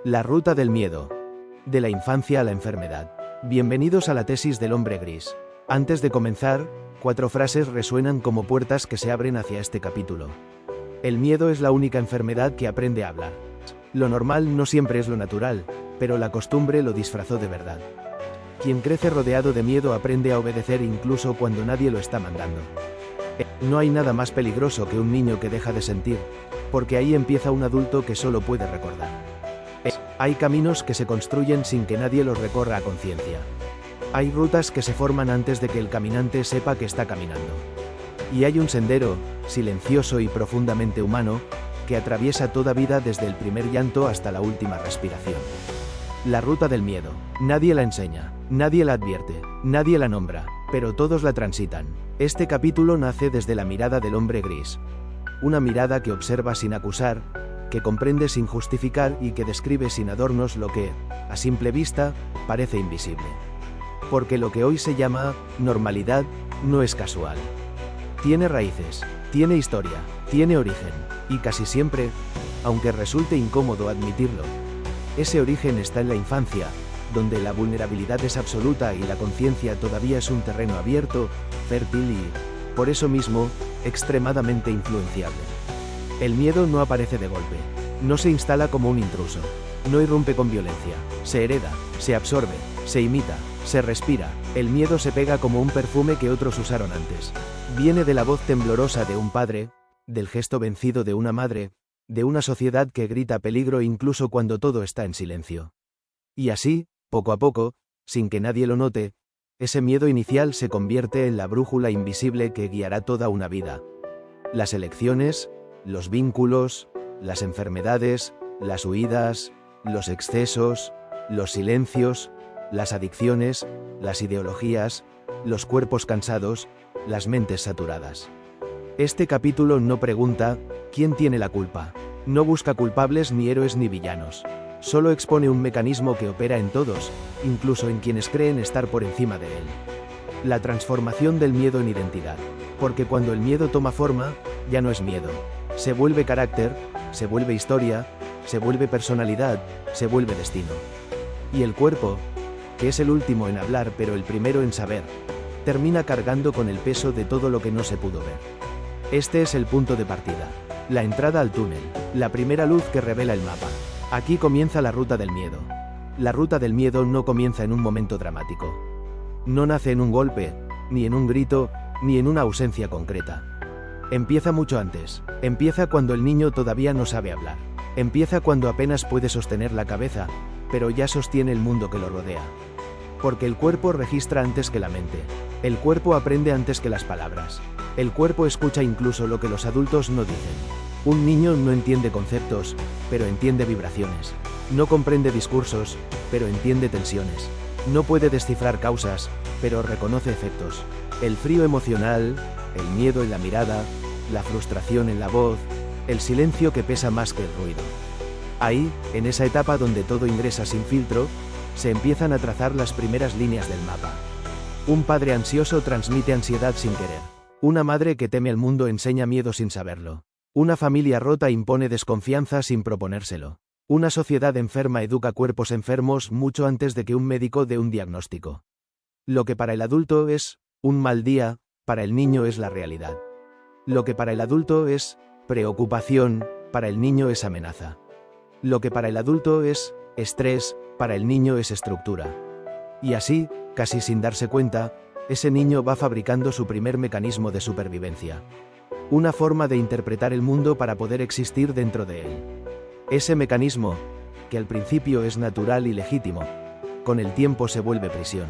La ruta del miedo. De la infancia a la enfermedad. Bienvenidos a la tesis del hombre gris. Antes de comenzar, 4 frases resuenan como puertas que se abren hacia este capítulo. El miedo es la única enfermedad que aprende a hablar. Lo normal no siempre es lo natural, pero la costumbre lo disfrazó de verdad. Quien crece rodeado de miedo aprende a obedecer incluso cuando nadie lo está mandando. No hay nada más peligroso que un niño que deja de sentir, porque ahí empieza un adulto que solo puede recordar. Hay caminos que se construyen sin que nadie los recorra a conciencia. Hay rutas que se forman antes de que el caminante sepa que está caminando. Y hay un sendero, silencioso y profundamente humano, que atraviesa toda vida desde el primer llanto hasta la última respiración. La ruta del miedo. Nadie la enseña, nadie la advierte, nadie la nombra, pero todos la transitan. Este capítulo nace desde la mirada del hombre gris. Una mirada que observa sin acusar, que comprende sin justificar y que describe sin adornos lo que, a simple vista, parece invisible. Porque lo que hoy se llama normalidad no es casual. Tiene raíces, tiene historia, tiene origen, y casi siempre, aunque resulte incómodo admitirlo, ese origen está en la infancia, donde la vulnerabilidad es absoluta y la conciencia todavía es un terreno abierto, fértil y, por eso mismo, extremadamente influenciable. El miedo no aparece de golpe, no se instala como un intruso, no irrumpe con violencia, se hereda, se absorbe, se imita, se respira, el miedo se pega como un perfume que otros usaron antes. Viene de la voz temblorosa de un padre, del gesto vencido de una madre, de una sociedad que grita peligro incluso cuando todo está en silencio. Y así, poco a poco, sin que nadie lo note, ese miedo inicial se convierte en la brújula invisible que guiará toda una vida. Las elecciones, los vínculos, las enfermedades, las huidas, los excesos, los silencios, las adicciones, las ideologías, los cuerpos cansados, las mentes saturadas. Este capítulo no pregunta, ¿quién tiene la culpa? No busca culpables ni héroes ni villanos. Solo expone un mecanismo que opera en todos, incluso en quienes creen estar por encima de él. La transformación del miedo en identidad. Porque cuando el miedo toma forma, ya no es miedo. Se vuelve carácter, se vuelve historia, se vuelve personalidad, se vuelve destino. Y el cuerpo, que es el último en hablar pero el primero en saber, termina cargando con el peso de todo lo que no se pudo ver. Este es el punto de partida, la entrada al túnel, la primera luz que revela el mapa. Aquí comienza la ruta del miedo. La ruta del miedo no comienza en un momento dramático. No nace en un golpe, ni en un grito, ni en una ausencia concreta. Empieza mucho antes, empieza cuando el niño todavía no sabe hablar. Empieza cuando apenas puede sostener la cabeza, pero ya sostiene el mundo que lo rodea. Porque el cuerpo registra antes que la mente. El cuerpo aprende antes que las palabras. El cuerpo escucha incluso lo que los adultos no dicen. Un niño no entiende conceptos, pero entiende vibraciones. No comprende discursos, pero entiende tensiones. No puede descifrar causas, pero reconoce efectos. El frío emocional, el miedo en la mirada, la frustración en la voz, el silencio que pesa más que el ruido. Ahí, en esa etapa donde todo ingresa sin filtro, se empiezan a trazar las primeras líneas del mapa. Un padre ansioso transmite ansiedad sin querer. Una madre que teme al mundo enseña miedo sin saberlo. Una familia rota impone desconfianza sin proponérselo. Una sociedad enferma educa cuerpos enfermos mucho antes de que un médico dé un diagnóstico. Lo que para el adulto es un mal día, para el niño es la realidad. Lo que para el adulto es preocupación, para el niño es amenaza. Lo que para el adulto es estrés, para el niño es estructura. Y así, casi sin darse cuenta, ese niño va fabricando su primer mecanismo de supervivencia. Una forma de interpretar el mundo para poder existir dentro de él. Ese mecanismo, que al principio es natural y legítimo, con el tiempo se vuelve prisión.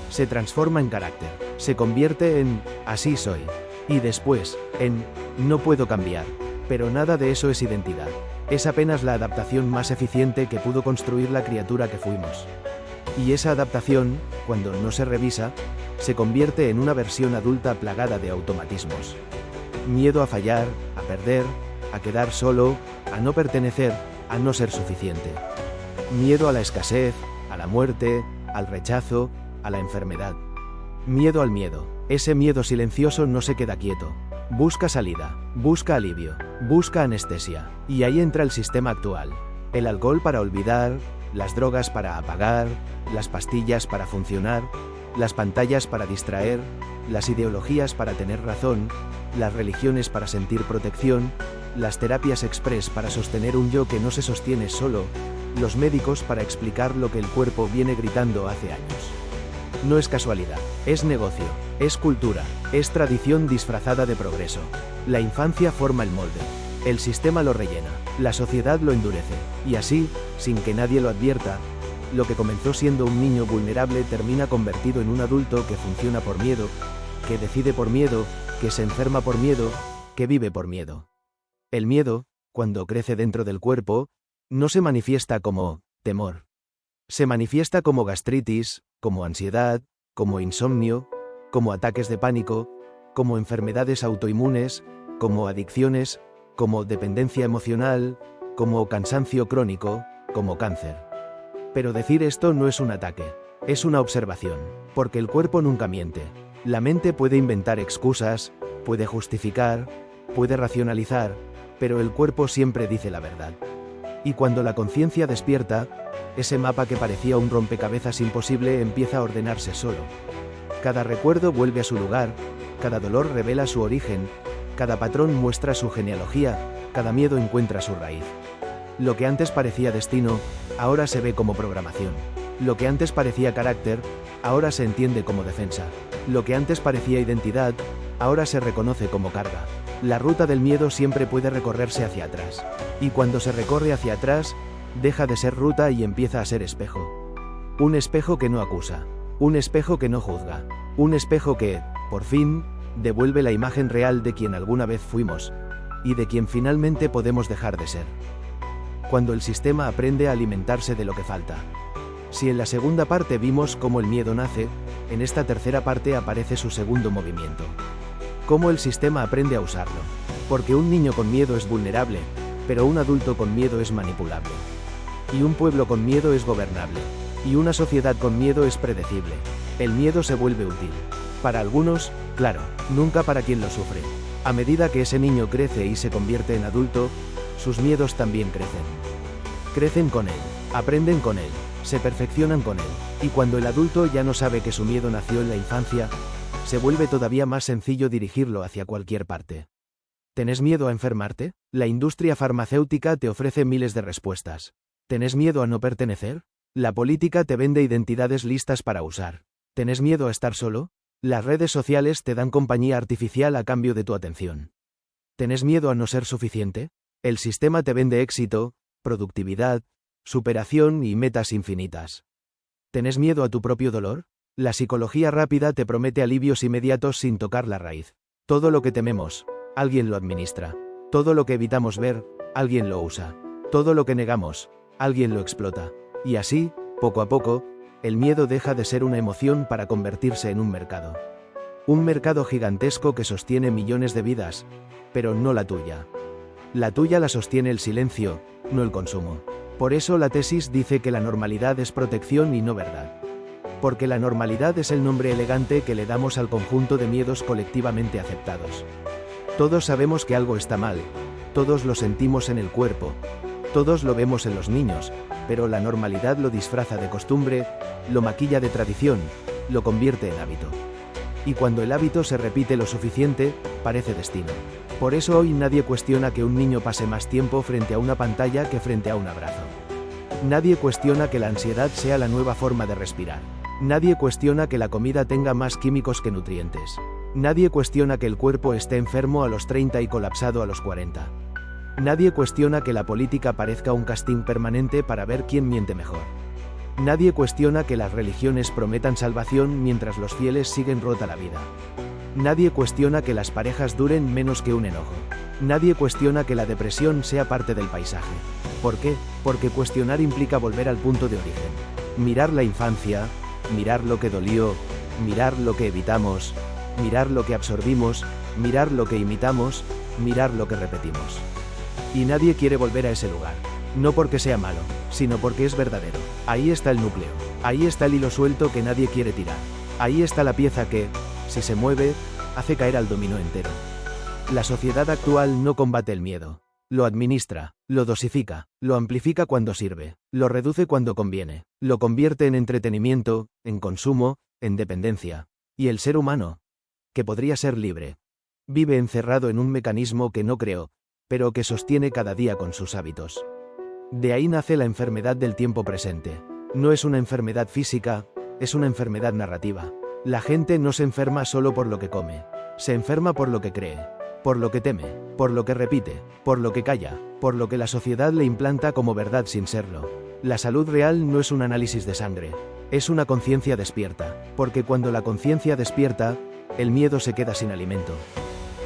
Se transforma en carácter, se convierte en así soy, y después, en no puedo cambiar, pero nada de eso es identidad. Es apenas la adaptación más eficiente que pudo construir la criatura que fuimos. Y esa adaptación, cuando no se revisa, se convierte en una versión adulta plagada de automatismos. Miedo a fallar, a perder, a quedar solo, a no pertenecer, a no ser suficiente. Miedo a la escasez, a la muerte, al rechazo, a la enfermedad. Miedo al miedo. Ese miedo silencioso no se queda quieto. Busca salida, busca alivio, busca anestesia. Y ahí entra el sistema actual. El alcohol para olvidar, las drogas para apagar, las pastillas para funcionar, las pantallas para distraer, las ideologías para tener razón, las religiones para sentir protección, las terapias express para sostener un yo que no se sostiene solo, los médicos para explicar lo que el cuerpo viene gritando hace años. No es casualidad, es negocio, es cultura, es tradición disfrazada de progreso. La infancia forma el molde, el sistema lo rellena, la sociedad lo endurece, y así, sin que nadie lo advierta, lo que comenzó siendo un niño vulnerable termina convertido en un adulto que funciona por miedo, que decide por miedo, que se enferma por miedo, que vive por miedo. El miedo, cuando crece dentro del cuerpo, no se manifiesta como temor. Se manifiesta como gastritis, como ansiedad, como insomnio, como ataques de pánico, como enfermedades autoinmunes, como adicciones, como dependencia emocional, como cansancio crónico, como cáncer. Pero decir esto no es un ataque, es una observación, porque el cuerpo nunca miente. La mente puede inventar excusas, puede justificar, puede racionalizar, pero el cuerpo siempre dice la verdad. Y cuando la conciencia despierta, ese mapa que parecía un rompecabezas imposible empieza a ordenarse solo. Cada recuerdo vuelve a su lugar, cada dolor revela su origen, cada patrón muestra su genealogía, cada miedo encuentra su raíz. Lo que antes parecía destino, ahora se ve como programación. Lo que antes parecía carácter, ahora se entiende como defensa. Lo que antes parecía identidad, ahora se reconoce como carga. La ruta del miedo siempre puede recorrerse hacia atrás. Y cuando se recorre hacia atrás, deja de ser ruta y empieza a ser espejo. Un espejo que no acusa. Un espejo que no juzga. Un espejo que, por fin, devuelve la imagen real de quien alguna vez fuimos. Y de quien finalmente podemos dejar de ser. Cuando el sistema aprende a alimentarse de lo que falta. Si en la segunda parte vimos cómo el miedo nace, en esta tercera parte aparece su segundo movimiento. Cómo el sistema aprende a usarlo. Porque un niño con miedo es vulnerable, pero un adulto con miedo es manipulable. Y un pueblo con miedo es gobernable. Y una sociedad con miedo es predecible. El miedo se vuelve útil. Para algunos, claro, nunca para quien lo sufre. A medida que ese niño crece y se convierte en adulto, sus miedos también crecen. Crecen con él, aprenden con él, se perfeccionan con él, y cuando el adulto ya no sabe que su miedo nació en la infancia, se vuelve todavía más sencillo dirigirlo hacia cualquier parte. ¿Tenés miedo a enfermarte? La industria farmacéutica te ofrece miles de respuestas. ¿Tenés miedo a no pertenecer? La política te vende identidades listas para usar. ¿Tenés miedo a estar solo? Las redes sociales te dan compañía artificial a cambio de tu atención. ¿Tenés miedo a no ser suficiente? El sistema te vende éxito, productividad, superación y metas infinitas. ¿Tenés miedo a tu propio dolor? La psicología rápida te promete alivios inmediatos sin tocar la raíz. Todo lo que tememos, alguien lo administra. Todo lo que evitamos ver, alguien lo usa. Todo lo que negamos, alguien lo explota. Y así, poco a poco, el miedo deja de ser una emoción para convertirse en un mercado. Un mercado gigantesco que sostiene millones de vidas, pero no la tuya. La tuya la sostiene el silencio, no el consumo. Por eso la tesis dice que la normalidad es protección y no verdad. Porque la normalidad es el nombre elegante que le damos al conjunto de miedos colectivamente aceptados. Todos sabemos que algo está mal, todos lo sentimos en el cuerpo, todos lo vemos en los niños, pero la normalidad lo disfraza de costumbre, lo maquilla de tradición, lo convierte en hábito. Y cuando el hábito se repite lo suficiente, parece destino. Por eso hoy nadie cuestiona que un niño pase más tiempo frente a una pantalla que frente a un abrazo. Nadie cuestiona que la ansiedad sea la nueva forma de respirar. Nadie cuestiona que la comida tenga más químicos que nutrientes. Nadie cuestiona que el cuerpo esté enfermo a los 30 y colapsado a los 40. Nadie cuestiona que la política parezca un casting permanente para ver quién miente mejor. Nadie cuestiona que las religiones prometan salvación mientras los fieles siguen rota la vida. Nadie cuestiona que las parejas duren menos que un enojo. Nadie cuestiona que la depresión sea parte del paisaje. ¿Por qué? Porque cuestionar implica volver al punto de origen. Mirar la infancia, mirar lo que dolió, mirar lo que evitamos, mirar lo que absorbimos, mirar lo que imitamos, mirar lo que repetimos. Y nadie quiere volver a ese lugar. No porque sea malo, sino porque es verdadero. Ahí está el núcleo. Ahí está el hilo suelto que nadie quiere tirar. Ahí está la pieza que, si se mueve, hace caer al dominó entero. La sociedad actual no combate el miedo. Lo administra, lo dosifica, lo amplifica cuando sirve, lo reduce cuando conviene, lo convierte en entretenimiento, en consumo, en dependencia. Y el ser humano, que podría ser libre, vive encerrado en un mecanismo que no creó, pero que sostiene cada día con sus hábitos. De ahí nace la enfermedad del tiempo presente. No es una enfermedad física, es una enfermedad narrativa. La gente no se enferma solo por lo que come, se enferma por lo que cree, por lo que teme, por lo que repite, por lo que calla, por lo que la sociedad le implanta como verdad sin serlo. La salud real no es un análisis de sangre, es una conciencia despierta, porque cuando la conciencia despierta, el miedo se queda sin alimento.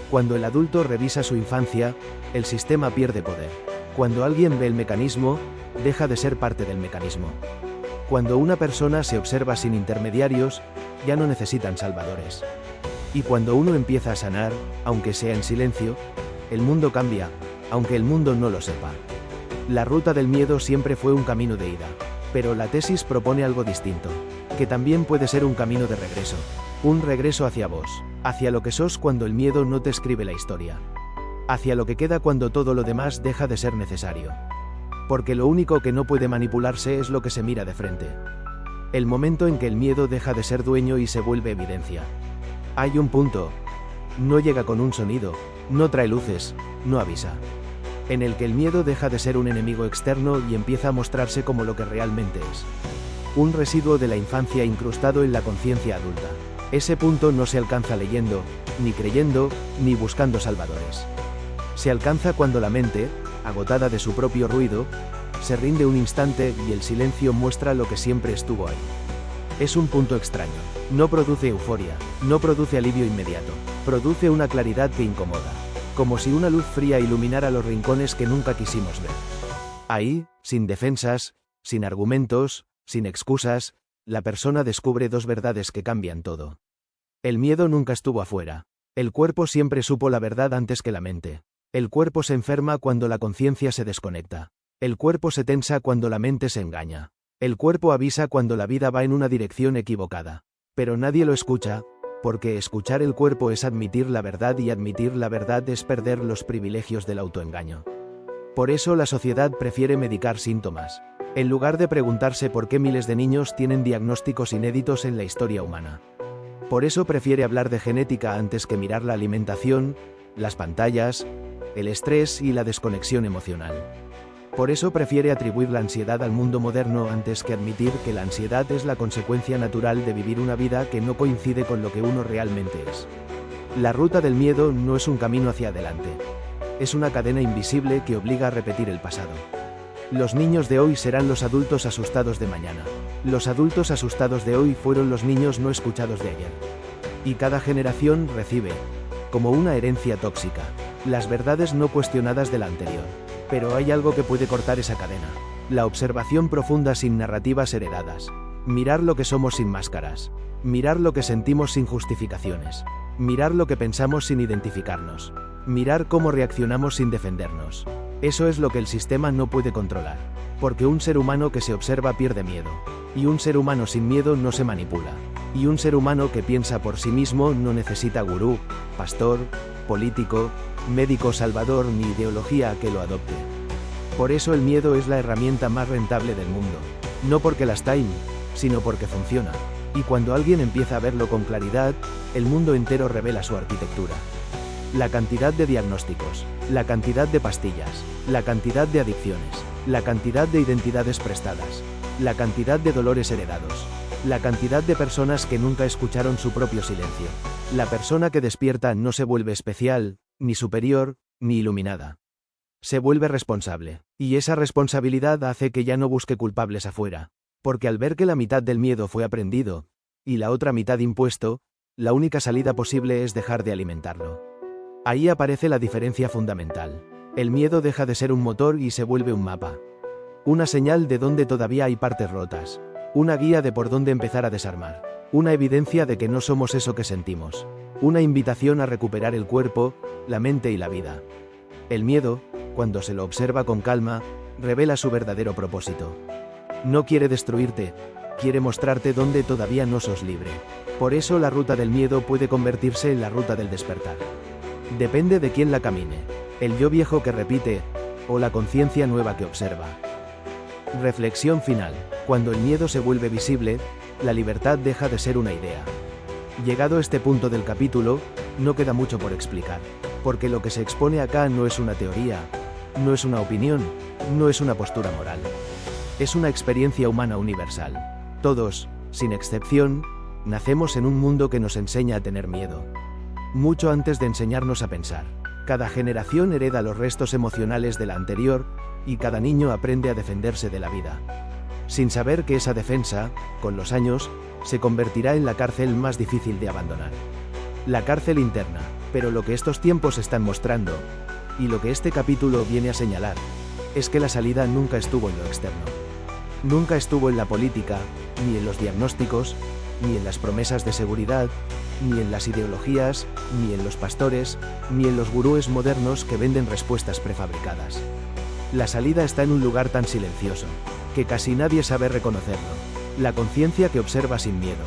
Cuando el adulto revisa su infancia, el sistema pierde poder. Cuando alguien ve el mecanismo, deja de ser parte del mecanismo. Cuando una persona se observa sin intermediarios, ya no necesitan salvadores. Y cuando uno empieza a sanar, aunque sea en silencio, el mundo cambia, aunque el mundo no lo sepa. La ruta del miedo siempre fue un camino de ida, pero la tesis propone algo distinto, que también puede ser un camino de regreso. Un regreso hacia vos, hacia lo que sos cuando el miedo no te escribe la historia. Hacia lo que queda cuando todo lo demás deja de ser necesario. Porque lo único que no puede manipularse es lo que se mira de frente. El momento en que el miedo deja de ser dueño y se vuelve evidencia. Hay un punto. No llega con un sonido, no trae luces, no avisa. En el que el miedo deja de ser un enemigo externo y empieza a mostrarse como lo que realmente es. Un residuo de la infancia incrustado en la conciencia adulta. Ese punto no se alcanza leyendo, ni creyendo, ni buscando salvadores. Se alcanza cuando la mente, agotada de su propio ruido, se rinde un instante y el silencio muestra lo que siempre estuvo ahí. Es un punto extraño. No produce euforia, no produce alivio inmediato. Produce una claridad que incomoda. Como si una luz fría iluminara los rincones que nunca quisimos ver. Ahí, sin defensas, sin argumentos, sin excusas, la persona descubre dos verdades que cambian todo. El miedo nunca estuvo afuera. El cuerpo siempre supo la verdad antes que la mente. El cuerpo se enferma cuando la conciencia se desconecta. El cuerpo se tensa cuando la mente se engaña. El cuerpo avisa cuando la vida va en una dirección equivocada. Pero nadie lo escucha, porque escuchar el cuerpo es admitir la verdad y admitir la verdad es perder los privilegios del autoengaño. Por eso la sociedad prefiere medicar síntomas, en lugar de preguntarse por qué miles de niños tienen diagnósticos inéditos en la historia humana. Por eso prefiere hablar de genética antes que mirar la alimentación, las pantallas, el estrés y la desconexión emocional. Por eso prefiere atribuir la ansiedad al mundo moderno antes que admitir que la ansiedad es la consecuencia natural de vivir una vida que no coincide con lo que uno realmente es. La ruta del miedo no es un camino hacia adelante. Es una cadena invisible que obliga a repetir el pasado. Los niños de hoy serán los adultos asustados de mañana. Los adultos asustados de hoy fueron los niños no escuchados de ayer. Y cada generación recibe, como una herencia tóxica, las verdades no cuestionadas de la anterior. Pero hay algo que puede cortar esa cadena. La observación profunda sin narrativas heredadas. Mirar lo que somos sin máscaras. Mirar lo que sentimos sin justificaciones. Mirar lo que pensamos sin identificarnos. Mirar cómo reaccionamos sin defendernos. Eso es lo que el sistema no puede controlar. Porque un ser humano que se observa pierde miedo. Y un ser humano sin miedo no se manipula. Y un ser humano que piensa por sí mismo no necesita gurú, pastor, político, médico salvador ni ideología que lo adopte. Por eso el miedo es la herramienta más rentable del mundo. No porque las time, sino porque funciona. Y cuando alguien empieza a verlo con claridad, el mundo entero revela su arquitectura. La cantidad de diagnósticos, la cantidad de pastillas, la cantidad de adicciones, la cantidad de identidades prestadas, la cantidad de dolores heredados, la cantidad de personas que nunca escucharon su propio silencio. La persona que despierta no se vuelve especial, ni superior, ni iluminada. Se vuelve responsable, y esa responsabilidad hace que ya no busque culpables afuera, porque al ver que la mitad del miedo fue aprendido, y la otra mitad impuesto, la única salida posible es dejar de alimentarlo. Ahí aparece la diferencia fundamental. El miedo deja de ser un motor y se vuelve un mapa. Una señal de dónde todavía hay partes rotas. Una guía de por dónde empezar a desarmar. Una evidencia de que no somos eso que sentimos. Una invitación a recuperar el cuerpo, la mente y la vida. El miedo, cuando se lo observa con calma, revela su verdadero propósito. No quiere destruirte, quiere mostrarte dónde todavía no sos libre. Por eso la ruta del miedo puede convertirse en la ruta del despertar. Depende de quién la camine. ¿El yo viejo que repite, o la conciencia nueva que observa? Reflexión final. Cuando el miedo se vuelve visible, la libertad deja de ser una idea. Llegado este punto del capítulo, no queda mucho por explicar, porque lo que se expone acá no es una teoría, no es una opinión, no es una postura moral. Es una experiencia humana universal. Todos, sin excepción, nacemos en un mundo que nos enseña a tener miedo. Mucho antes de enseñarnos a pensar. Cada generación hereda los restos emocionales de la anterior, y cada niño aprende a defenderse de la vida. Sin saber que esa defensa, con los años, se convertirá en la cárcel más difícil de abandonar. La cárcel interna, pero lo que estos tiempos están mostrando, y lo que este capítulo viene a señalar, es que la salida nunca estuvo en lo externo. Nunca estuvo en la política, ni en los diagnósticos, ni en las promesas de seguridad, ni en las ideologías, ni en los pastores, ni en los gurúes modernos que venden respuestas prefabricadas. La salida está en un lugar tan silencioso, que casi nadie sabe reconocerlo. La conciencia que observa sin miedo.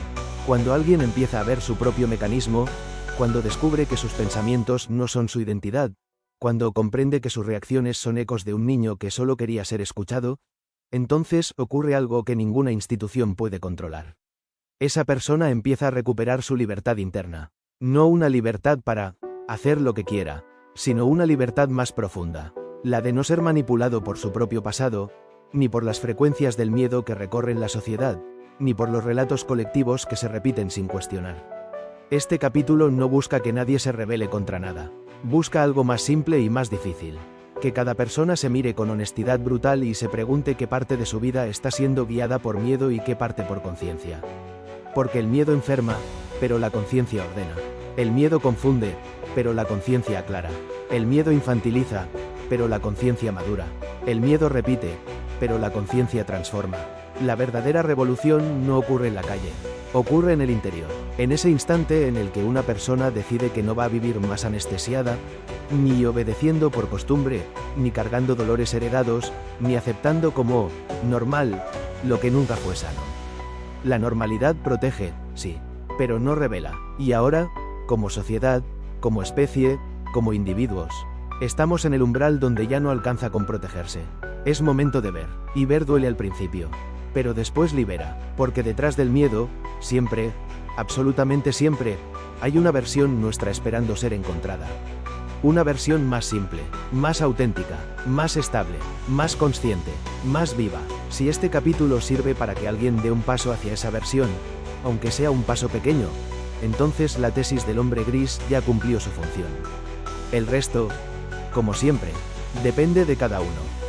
Cuando alguien empieza a ver su propio mecanismo, cuando descubre que sus pensamientos no son su identidad, cuando comprende que sus reacciones son ecos de un niño que solo quería ser escuchado, entonces ocurre algo que ninguna institución puede controlar. Esa persona empieza a recuperar su libertad interna. No una libertad para hacer lo que quiera, sino una libertad más profunda. La de no ser manipulado por su propio pasado, ni por las frecuencias del miedo que recorren la sociedad, ni por los relatos colectivos que se repiten sin cuestionar. Este capítulo no busca que nadie se rebele contra nada. Busca algo más simple y más difícil. Que cada persona se mire con honestidad brutal y se pregunte qué parte de su vida está siendo guiada por miedo y qué parte por conciencia. Porque el miedo enferma, pero la conciencia ordena. El miedo confunde, pero la conciencia aclara. El miedo infantiliza, pero la conciencia madura. El miedo repite, pero la conciencia transforma. La verdadera revolución no ocurre en la calle, ocurre en el interior. En ese instante en el que una persona decide que no va a vivir más anestesiada, ni obedeciendo por costumbre, ni cargando dolores heredados, ni aceptando como normal lo que nunca fue sano. La normalidad protege, sí, pero no revela. Y ahora, como sociedad, como especie, como individuos, estamos en el umbral donde ya no alcanza con protegerse. Es momento de ver, y ver duele al principio, pero después libera, porque detrás del miedo, siempre, absolutamente siempre, hay una versión nuestra esperando ser encontrada. Una versión más simple, más auténtica, más estable, más consciente, más viva. Si este capítulo sirve para que alguien dé un paso hacia esa versión, aunque sea un paso pequeño, entonces la tesis del hombre gris ya cumplió su función. El resto, como siempre, depende de cada uno.